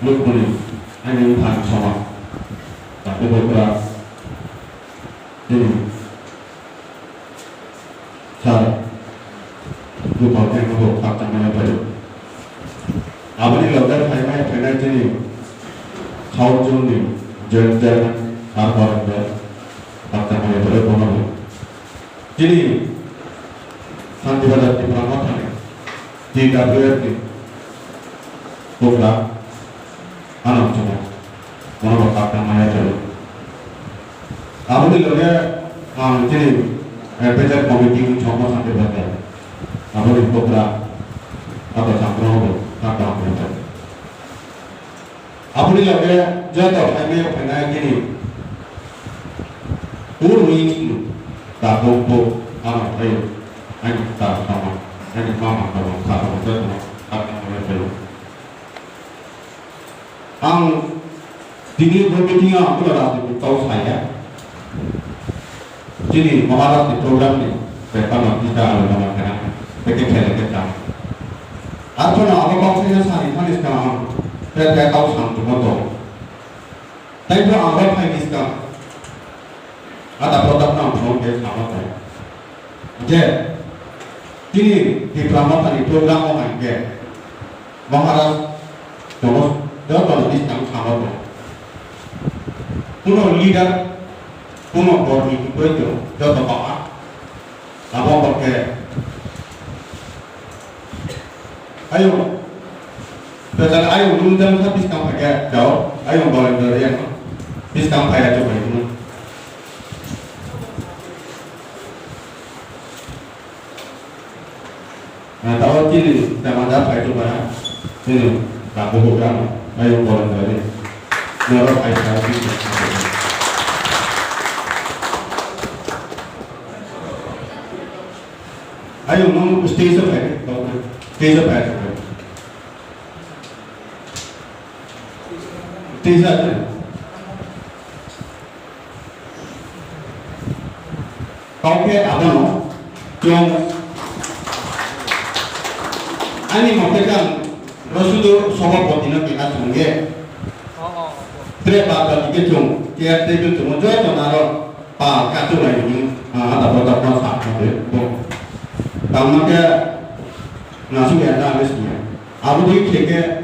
lukuni ani tan sama tapi beberapa ini cara lupa yang untuk fakta mana baru apa ni lakukan saya mai pernah jadi kau juni jenjang apa anda fakta mana baru konon jadi santi pada di peramatan di WRD program anak cuma mana fakta mana baru apa ni lakukan jadi RPJ komite cuma santi pada apa ni program apa sangkong apa apa apa ni lakukan jatuh kami pernah gini ini tak mampu anak ayo ayo tak sama ayo mama kalau kalau jatuh apa yang perlu ang dini komitinya aku dah tahu saya jadi memalas di program ni pertama kita ada nama kerana pakai kita atau nak apa bangsa sani kan sekarang saya tahu sangat betul tapi tu anggap hai sekarang ada produk nama program sama saya jadi ini di peramatan di program orang ke memalas terus jauh di sekarang sama tu puno leader puno board itu jauh apa apa pakai ayo, betul ayo undang habis kampanye jauh, ayo volunteer yang habis kampanye coba itu. Nah tahu ini zaman apa itu mana? Ini tak program, ayo volunteer. Naruh air habis. Ayo mau stay sampai, stay sampai. Tiga tu, kau ke apa no? Yang ani makan Rasulullah SAW ini kita sungguh. Terima kasih jom, kita itu cuma jual nalar pak kacau lagi, ada produk masak tu. Tamat ke nasi ada habisnya. Abu di keke